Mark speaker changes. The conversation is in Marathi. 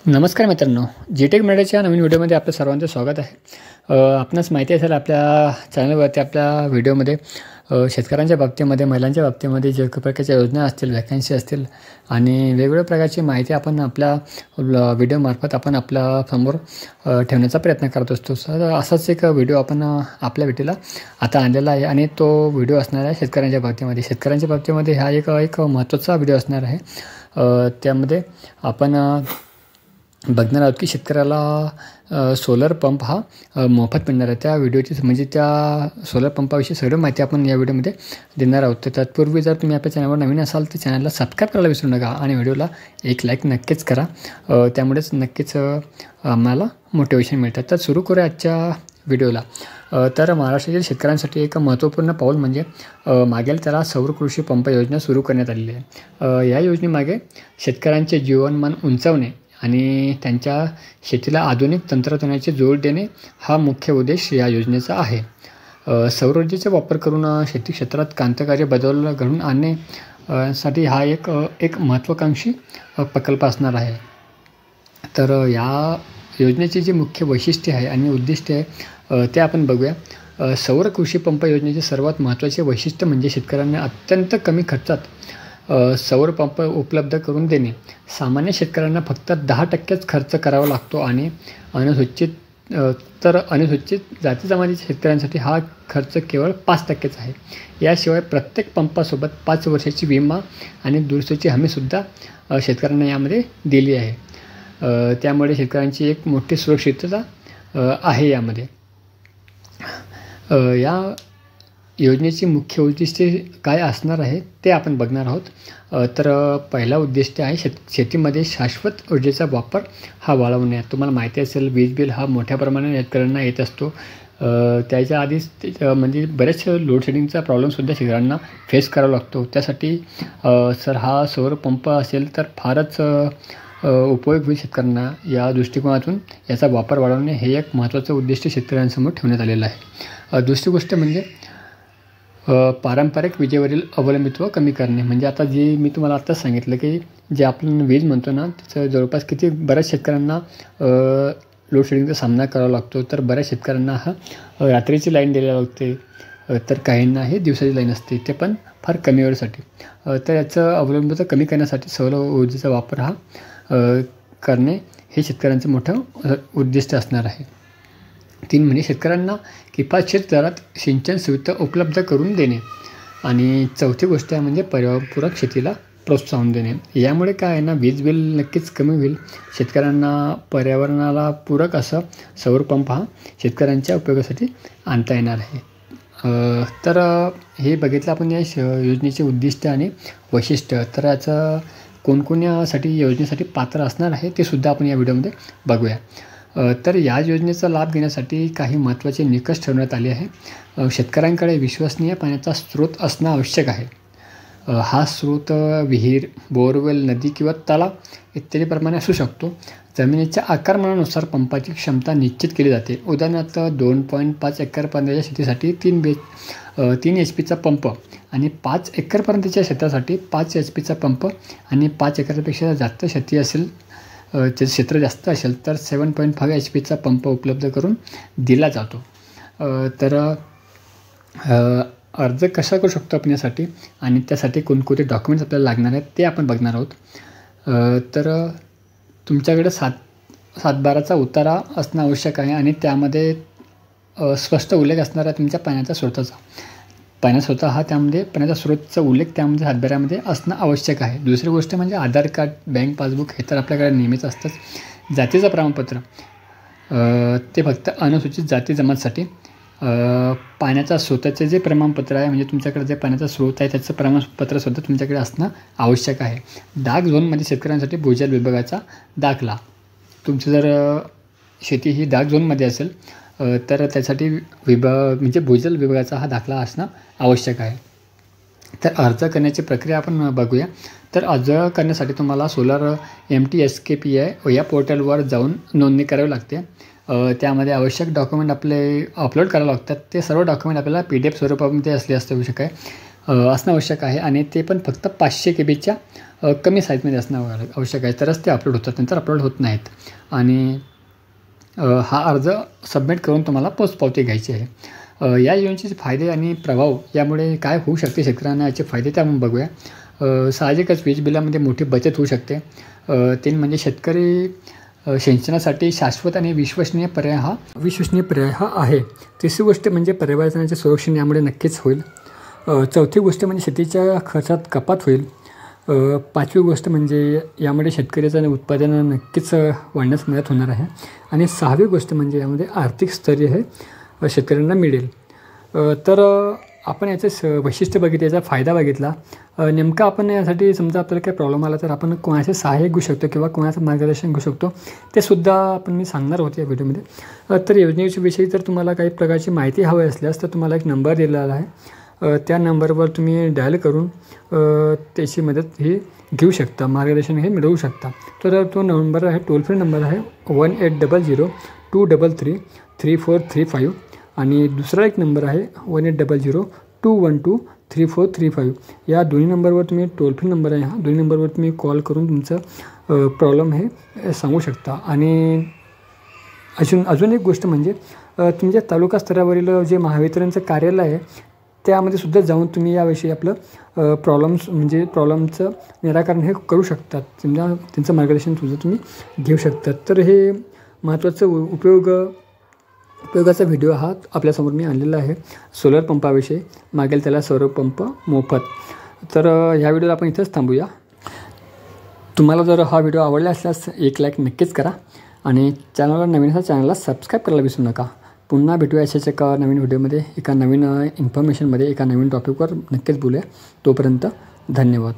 Speaker 1: नमस्कार मित्रांनो, जीटेक मराठीच्या नवीन व्हिडिओमध्ये आपलं सर्वांचं स्वागत आहे। आपणास माहिती असेल आपल्या चॅनलवरती आपल्या व्हिडिओमध्ये शेतकऱ्यांच्या बाबतीमध्ये, महिलांच्या बाबतीमध्ये जे प्रकारच्या योजना असतील, वॅकन्सी असतील आणि वेगवेगळ्या प्रकारची माहिती आपण आपल्या व्हिडिओमार्फत आपण आपल्या समोर ठेवण्याचा प्रयत्न करत असतो। असाच एक व्हिडिओ आपण आपल्या भेटीला आता आणलेला आहे आणि तो व्हिडिओ असणार आहे शेतकऱ्यांच्या बाबतीमध्ये। शेतकऱ्यांच्या बाबतीमध्ये हा एक महत्त्वाचा व्हिडिओ असणार आहे। त्यामध्ये आपण बघणार आहोत की शेतकऱ्याला सोलर पंप हा मोफत मिळणार आहे। त्या व्हिडिओची म्हणजे त्या सोलर पंपाविषयी सगळी माहिती आपण या व्हिडिओमध्ये देणार आहोत। तर तत्पूर्वी जर तुम्ही आपल्या चॅनलवर नवीन असाल तर चॅनलला सबस्क्राईब करायला विसरू नका आणि व्हिडिओला एक लाईक नक्कीच करा, त्यामुळेच नक्कीच आम्हाला मोटिवेशन मिळतं। तर सुरू करूया आजच्या व्हिडिओला। तर महाराष्ट्रातील शेतकऱ्यांसाठी एक महत्त्वपूर्ण पाऊल म्हणजे मागेल त्याला सौर कृषी पंप योजना सुरू करण्यात आलेली आहे। या योजनेमागे शेतकऱ्यांचे जीवनमान उंचावणे आणि त्यांच्या शेतीला आधुनिक तंत्रज्ञानाची जोड देणे हा मुख्य उद्देश या योजनेचा आहे। सौर ऊर्जेचा वापर करून शेती क्षेत्रात क्रांतिकारी बदल घडवून आणण्यासाठी हा एक महत्त्वाकांक्षी प्रकल्प असणार आहे। तर या योजनेची जी मुख्य वैशिष्ट्ये आहे आणि उद्दिष्टे आहे ते आपण बघूया। सौर कृषी पंप योजनेचे सर्वात महत्त्वाचे वैशिष्ट्य म्हणजे शेतकऱ्यांना अत्यंत कमी खर्चात सौर पंप उपलब्ध करून देणे। सामान्य शेतकऱ्यांना फक्त 10% खर्च करावा लागतो आणि अनुसूचित जाती जमातीच्या शेतकऱ्यांसाठी हा खर्च केवळ 5%च आहे। याशिवाय प्रत्येक पंपासोबत 5 वर्षाची विमा आणि दुरुस्तीची हमीसुद्धा शेतकऱ्यांना यामध्ये दिली आहे। त्यामुळे शेतकऱ्यांची एक मोठी सुरक्षितता आहे यामध्ये। या योजनेची मुख्य उद्दिष्टे काय असणार आहे ते आपण बघणार आहोत। तर पहिला उद्दिष्ट आहे शेतीमध्ये शाश्वत ऊर्जेचा वापर हा वाढवणे। तुम्हाला माहिती असेल वीज बिल हा मोठ्या प्रमाणात शेतकऱ्यांना येत असतो। त्याच्या आधीच म्हणजे बरेच लोड शेडिंगचा प्रॉब्लेमसुद्धा शेतकऱ्यांना फेस करावा लागतो। त्यासाठी हा सौर पंप असेल तर फारच उपयोग होईल शेतकऱ्यांना। या दृष्टिकोनातून याचा वापर वाढवणे हे एक महत्त्वाचं उद्दिष्ट शेतकऱ्यांसमोर ठेवण्यात आलेलं आहे। दुसरी गोष्ट म्हणजे पारंपरिक विजेवरील अवलंबित्व कमी करणे। म्हणजे आता जे मी तुम्हाला आत्ताच सांगितलं की जे आपण वीज म्हणतो ना, त्याचं जवळपास बऱ्याच शेतकऱ्यांना लोड शेडिंगचा सामना करावा लागतो। तर बऱ्याच शेतकऱ्यांना रात्रीची लाईन द्यायला लागते, तर काहींना हे दिवसाची लाईन असते, ते पण फार कमी वेळेसाठी। तर याचं अवलंबित्व कमी करण्यासाठी सौर ऊर्जेचा वापर हा करणे हे शेतकऱ्यांचं मोठं उद्दिष्ट असणार आहे। 3 म्हणजे शेतकऱ्यांना किफायतशीर दरात सिंचन सुविधा उपलब्ध करून देणे आणि चौथी गोष्ट आहे म्हणजे पर्यावरणपूरक शेतीला प्रोत्साहन देणे। यामुळे काय आहे ना, वीज बिल नक्कीच कमी होईल। शेतकऱ्यांना पर्यावरणाला पूरक असं सौर पंप हा शेतकऱ्यांच्या उपयोगासाठी आणता येणार आहे। तर हे बघितलं आपण या योजनेचे उद्दिष्ट आणि वैशिष्ट्य। तर याचं कोणकोणासाठी योजनेसाठी पात्र असणार आहे ते सुद्धा आपण या व्हिडिओमध्ये बघूया। तर या योजनेचा लाभ घेण्यासाठी काही महत्त्वाचे निकष ठरवण्यात आले आहे। शेतकऱ्यांकडे विश्वसनीय पाण्याचा स्रोत असणं आवश्यक आहे। हा स्रोत विहीर, बोरवेल, नदी किंवा तलाव इत्यादीप्रमाणे असू शकतो। जमिनीच्या आकारमानानुसार पंपाची क्षमता निश्चित केली जाते। उदाहरणार्थ 2.5 एकरपर्यंतच्या शेतीसाठी 3 HP पंप आणि 5 एकरपर्यंतच्या क्षेत्रासाठी 5 HP पंप आणि 5 एकरपेक्षा जास्त शेती असेल, त्याचं क्षेत्र जास्त असेल तर 7.5 HP पंप उपलब्ध करून दिला जातो। तर अर्ज कसा करू शकतो आपण यासाठी आणि त्यासाठी कोणकोणते डॉक्युमेंट्स आपल्याला लागणार आहेत ते आपण बघणार आहोत। तर तुमच्याकडे 7/12चा उतारा असणं आवश्यक आहे आणि त्यामध्ये स्पष्ट उल्लेख असणार आहे तुमच्या पाण्याच्या स्रोताचा। पाण्याचा स्रोतचा उल्लेख त्यामध्ये 7/12मध्ये असणं आवश्यक आहे। दुसरी गोष्ट म्हणजे आधार कार्ड, बँक पासबुक हे तर आपल्याकडे नेहमीच असतंच। जातीचं प्रमाणपत्र ते फक्त अनुसूचित जाती जमातीसाठी। पाण्याच्या स्रोताचे जे प्रमाणपत्र आहे म्हणजे तुमच्याकडे जे पाण्याचा स्रोत आहे त्याचं प्रमाणपत्रसुद्धा तुमच्याकडे असणं आवश्यक आहे। डाक झोनमध्ये शेतकऱ्यांसाठी भूजल विभागाचा दाखला। तुमची जर शेती ही डाक झोनमध्ये असेल तर त्यासाठी म्हणजे भूजल विभागाचा हा दाखला असणं आवश्यक आहे। तर अर्ज करण्याची प्रक्रिया आपण बघूया। तर अर्ज करण्यासाठी तुम्हाला सोलर MTSKPI या पोर्टलवर जाऊन नोंदणी करावी लागते। त्यामध्ये आवश्यक डॉक्युमेंट आपले अपलोड करावे लागतात। ते सर्व डॉक्युमेंट आपल्याला PDF स्वरूपामध्ये असणं आवश्यक आहे आणि ते पण फक्त 500 KB कमी साईजमध्ये असणं आवश्यक आहे, तरच ते अपलोड होतात, नंतर अपलोड होत नाहीत. आणि हा अर्ज सबमिट करून तुम्हाला पोचपावती घ्यायची आहे. या योजनेचे फायदे आणि प्रभाव यामुळे काय होऊ शकते शेतकऱ्यांना याचे फायदे ते आपण बघूया. साहजिकच वीज बिलामध्ये मोठी बचत होऊ शकते. 3 म्हणजे शेतकरी सिंचनासाठी शाश्वत आणि विश्वसनीय पर्याय हा आहे. तिसरी गोष्ट म्हणजे पर्यावरणाचे संरक्षण यामुळे नक्कीच होईल. चौथी गोष्ट म्हणजे शेतीच्या खर्चात कपात होईल. पाचवी गोष्ट म्हणजे यामुळे शेतकऱ्याचं उत्पादन नक्कीच वाढण्यास मदत होणार आहे. आणि सहावी गोष्ट म्हणजे यामध्ये आर्थिक स्थैर्य हे शेतकऱ्यांना मिळेल. तर आपण याचं वैशिष्ट्य बघितलं, याचा फायदा बघितला. नेमकं आपण यासाठी समजा आपल्याला काही प्रॉब्लेम आला तर आपण कोणाचे सहाय्य घेऊ शकतो किंवा कोणाचं मार्गदर्शन घेऊ शकतो, ते सुद्धा मी सांगणार होते या व्हिडिओमध्ये. तर योजनेविषयी जर तुम्हाला काही प्रकारची माहिती हवी असल्यास तर तुम्हाला एक नंबर दिलेला आहे. त्या नंबरवर तुम्ही डायल करून त्याची मदत ही घेऊ शकता, मार्गदर्शन हे मिळवू शकता. तर तो नंबर आहे, टोल फ्री नंबर आहे 1800-233-3435. आणि दुसरा एक नंबर आहे 1800-212-3435. या दोन्ही नंबरवर तुम्ही, टोल फ्री नंबर आहे हा, दोन्ही नंबरवर तुम्ही कॉल करून तुमचं प्रॉब्लेम हे सांगू शकता. आणि अजून एक गोष्ट म्हणजे तुमच्या तालुका स्तरावरील जे महावितरणचं कार्यालय आहे त्यामध्ये सुद्धा जाऊन तुम्ही याविषयी आपलं प्रॉब्लेमचं निराकरण हे करू शकतात. समजा त्यांचं मार्गदर्शन सुद्धा तुम्ही घेऊ शकतात. तर हे महत्त्वाचं उपयोगाचा व्हिडिओ हा आपल्यासमोर मी आणलेला आहे सोलर पंपाविषयी. मागेल त्याला सौर पंप मोफत. तर ह्या व्हिडिओला आपण इथंच थांबूया. तुम्हाला जर हा व्हिडिओ आवडला असल्यास एक लाईक नक्कीच करा आणि चॅनलला नवीन असा चॅनलला सबस्क्राईब करायला विसरू नका. पुन्हा भेटूया अशाच एका नवीन व्हिडिओमध्ये, एका नवीन इन्फॉर्मेशनमध्ये, एका नवीन टॉपिकवर नक्कीच बोलूया. तोपर्यंत धन्यवाद.